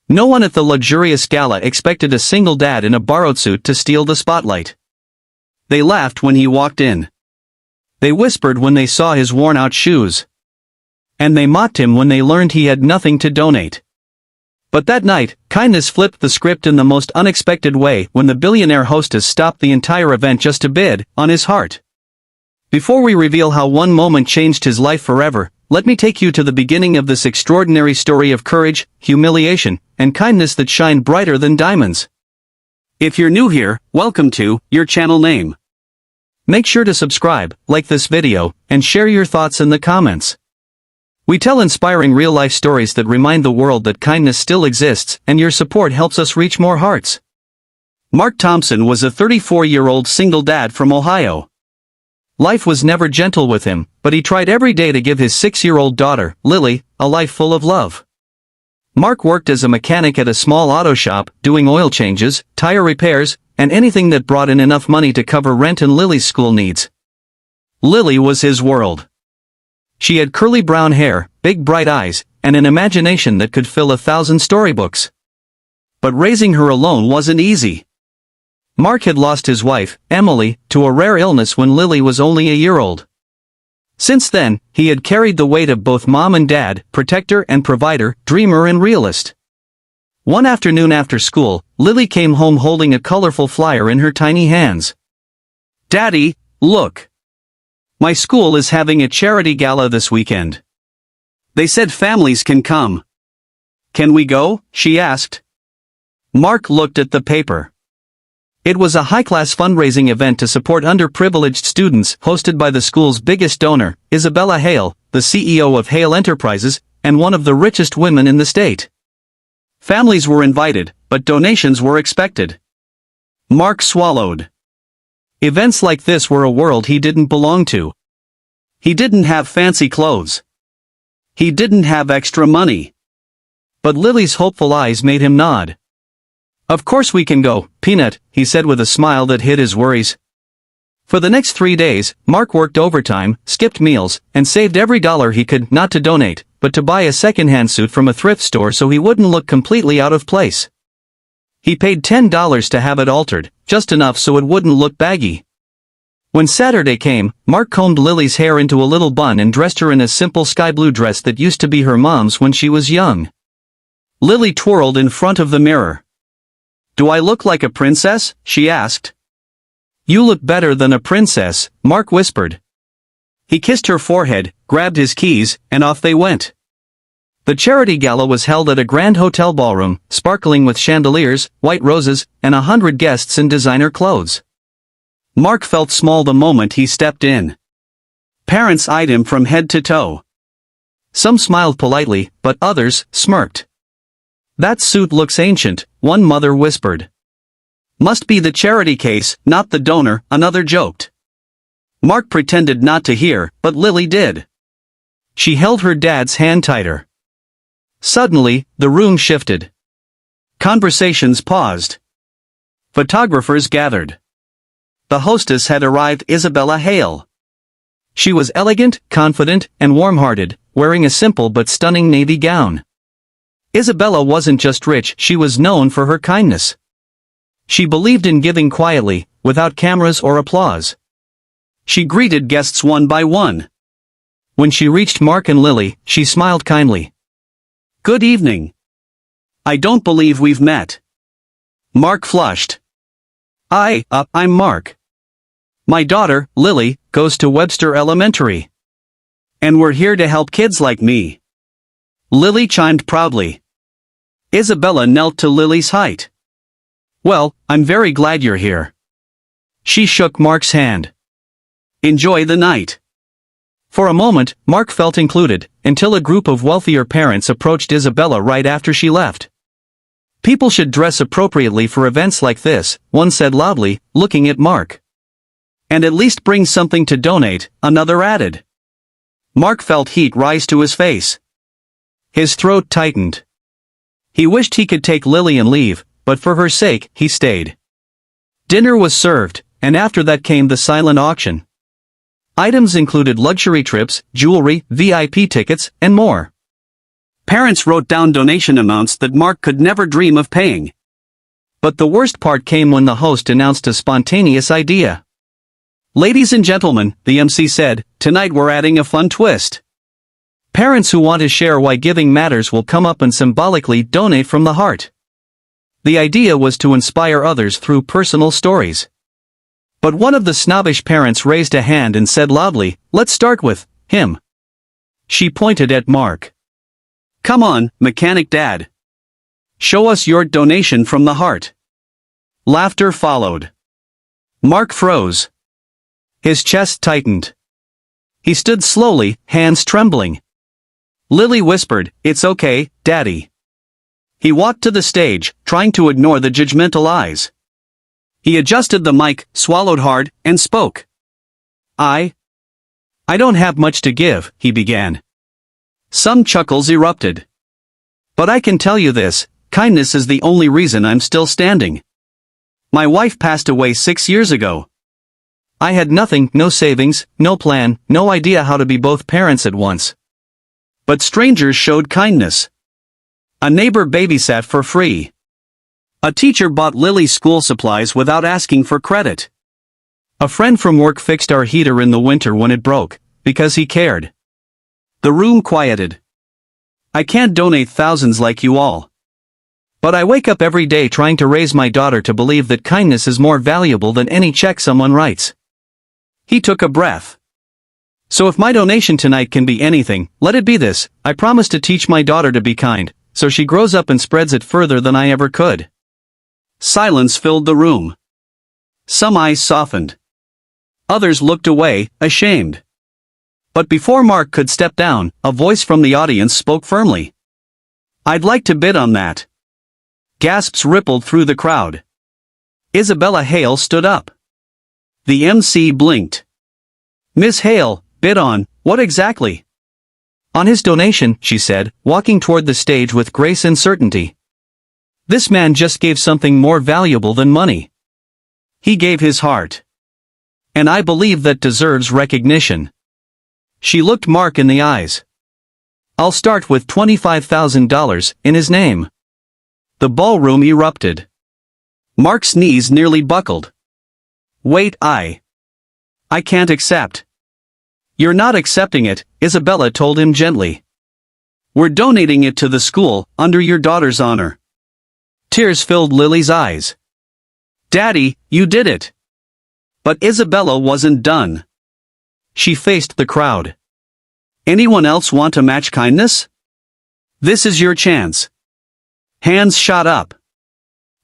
No one at the luxurious gala expected a single dad in a borrowed suit to steal the spotlight. They laughed when he walked in. They whispered when they saw his worn-out shoes. And they mocked him when they learned he had nothing to donate. But that night, kindness flipped the script in the most unexpected way when the billionaire hostess stopped the entire event just to bid on his heart. Before we reveal how one moment changed his life forever, let me take you to the beginning of this extraordinary story of courage, humiliation, and kindness that shine brighter than diamonds. If you're new here, welcome to your channel name. Make sure to subscribe, like this video, and share your thoughts in the comments. We tell inspiring real-life stories that remind the world that kindness still exists, and your support helps us reach more hearts. Mark Thompson was a 34-year-old single dad from Ohio. Life was never gentle with him, but he tried every day to give his 6-year-old daughter, Lily, a life full of love. Mark worked as a mechanic at a small auto shop, doing oil changes, tire repairs, and anything that brought in enough money to cover rent and Lily's school needs. Lily was his world. She had curly brown hair, big bright eyes, and an imagination that could fill 1,000 storybooks. But raising her alone wasn't easy. Mark had lost his wife, Emily, to a rare illness when Lily was only a year old. Since then, he had carried the weight of both mom and dad, protector and provider, dreamer and realist. One afternoon after school, Lily came home holding a colorful flyer in her tiny hands. "Daddy, look! My school is having a charity gala this weekend. They said families can come. Can we go?" she asked. Mark looked at the paper. It was a high-class fundraising event to support underprivileged students, hosted by the school's biggest donor, Isabella Hale, the CEO of Hale Enterprises, and one of the richest women in the state. Families were invited, but donations were expected. Mark swallowed. Events like this were a world he didn't belong to. He didn't have fancy clothes. He didn't have extra money. But Lily's hopeful eyes made him nod. "Of course we can go, Peanut," he said with a smile that hid his worries. For the next 3 days, Mark worked overtime, skipped meals, and saved every dollar he could, not to donate, but to buy a second-hand suit from a thrift store so he wouldn't look completely out of place. He paid $10 to have it altered, just enough so it wouldn't look baggy. When Saturday came, Mark combed Lily's hair into a little bun and dressed her in a simple sky blue dress that used to be her mom's when she was young. Lily twirled in front of the mirror. "Do I look like a princess?" she asked. "You look better than a princess," Mark whispered. He kissed her forehead, grabbed his keys, and off they went. The charity gala was held at a grand hotel ballroom, sparkling with chandeliers, white roses, and 100 guests in designer clothes. Mark felt small the moment he stepped in. Parents eyed him from head to toe. Some smiled politely, but others smirked. "That suit looks ancient," one mother whispered. "Must be the charity case, not the donor," another joked. Mark pretended not to hear, but Lily did. She held her dad's hand tighter. Suddenly, the room shifted. Conversations paused. Photographers gathered. The hostess had arrived, Isabella Hale. She was elegant, confident, and warm-hearted, wearing a simple but stunning navy gown. Isabella wasn't just rich, she was known for her kindness. She believed in giving quietly, without cameras or applause. She greeted guests one by one. When she reached Mark and Lily, she smiled kindly. "Good evening. I don't believe we've met." Mark flushed. I'm Mark. My daughter, Lily, goes to Webster Elementary. And we're here to help kids like me." Lily chimed proudly. Isabella knelt to Lily's height. "Well, I'm very glad you're here." She shook Mark's hand. "Enjoy the night." For a moment, Mark felt included, until a group of wealthier parents approached Isabella right after she left. "People should dress appropriately for events like this," one said loudly, looking at Mark. "And at least bring something to donate," another added. Mark felt heat rise to his face. His throat tightened. He wished he could take Lily and leave, but for her sake, he stayed. Dinner was served, and after that came the silent auction. Items included luxury trips, jewelry, VIP tickets, and more. Parents wrote down donation amounts that Mark could never dream of paying. But the worst part came when the host announced a spontaneous idea. "Ladies and gentlemen," the MC said, "tonight we're adding a fun twist. Parents who want to share why giving matters will come up and symbolically donate from the heart." The idea was to inspire others through personal stories. But one of the snobbish parents raised a hand and said loudly, "Let's start with him." She pointed at Mark. "Come on, mechanic dad. Show us your donation from the heart." Laughter followed. Mark froze. His chest tightened. He stood slowly, hands trembling. Lily whispered, "It's okay, Daddy." He walked to the stage, trying to ignore the judgmental eyes. He adjusted the mic, swallowed hard, and spoke. I don't have much to give," he began. Some chuckles erupted. "But I can tell you this, kindness is the only reason I'm still standing. My wife passed away 6 years ago. I had nothing, no savings, no plan, no idea how to be both parents at once. But strangers showed kindness. A neighbor babysat for free. A teacher bought Lily school supplies without asking for credit. A friend from work fixed our heater in the winter when it broke, because he cared." The room quieted. "I can't donate thousands like you all. But I wake up every day trying to raise my daughter to believe that kindness is more valuable than any check someone writes." He took a breath. "So if my donation tonight can be anything, let it be this: I promise to teach my daughter to be kind, so she grows up and spreads it further than I ever could." Silence filled the room. Some eyes softened. Others looked away, ashamed. But before Mark could step down, a voice from the audience spoke firmly. "I'd like to bid on that." Gasps rippled through the crowd. Isabella Hale stood up. The MC blinked. "Miss Hale, bid on, what exactly?" "On his donation," she said, walking toward the stage with grace and certainty. "This man just gave something more valuable than money. He gave his heart. And I believe that deserves recognition." She looked Mark in the eyes. "I'll start with $25,000 in his name." The ballroom erupted. Mark's knees nearly buckled. "Wait, I can't accept." "You're not accepting it," Isabella told him gently. "We're donating it to the school, under your daughter's honor." Tears filled Lily's eyes. "Daddy, you did it." But Isabella wasn't done. She faced the crowd. "Anyone else want to match kindness? This is your chance." Hands shot up.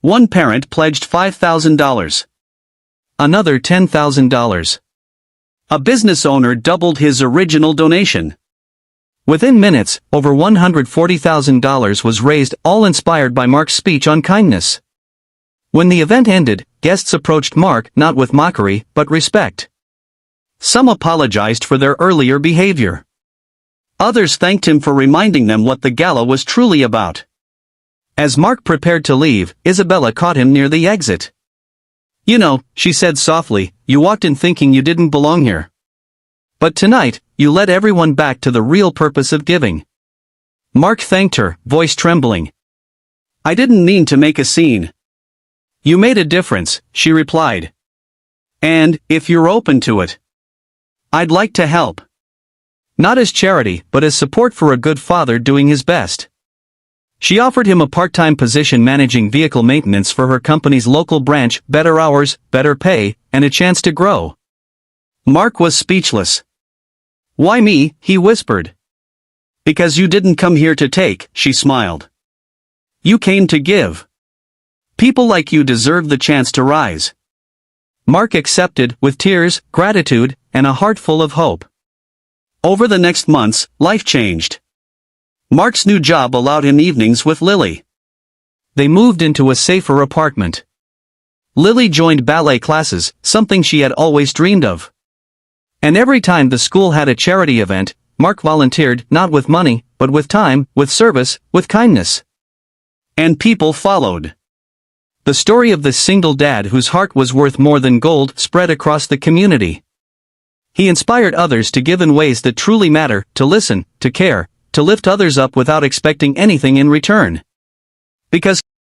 One parent pledged $5,000. Another $10,000. A business owner doubled his original donation. Within minutes, over $140,000 was raised, all inspired by Mark's speech on kindness. When the event ended, guests approached Mark not with mockery, but respect. Some apologized for their earlier behavior. Others thanked him for reminding them what the gala was truly about. As Mark prepared to leave, Isabella caught him near the exit. "You know," she said softly, "you walked in thinking you didn't belong here. But tonight, you led everyone back to the real purpose of giving." Mark thanked her, voice trembling. "I didn't mean to make a scene." "You made a difference," she replied. "And, if you're open to it, I'd like to help. Not as charity, but as support for a good father doing his best." She offered him a part-time position managing vehicle maintenance for her company's local branch, better hours, better pay, and a chance to grow. Mark was speechless. "Why me?" he whispered. "Because you didn't come here to take," she smiled. "You came to give. People like you deserve the chance to rise." Mark accepted, with tears, gratitude, and a heart full of hope. Over the next months, life changed. Mark's new job allowed him evenings with Lily. They moved into a safer apartment. Lily joined ballet classes, something she had always dreamed of. And every time the school had a charity event, Mark volunteered, not with money, but with time, with service, with kindness. And people followed. The story of this single dad whose heart was worth more than gold spread across the community. He inspired others to give in ways that truly matter, to listen, to care, to lift others up without expecting anything in return. Because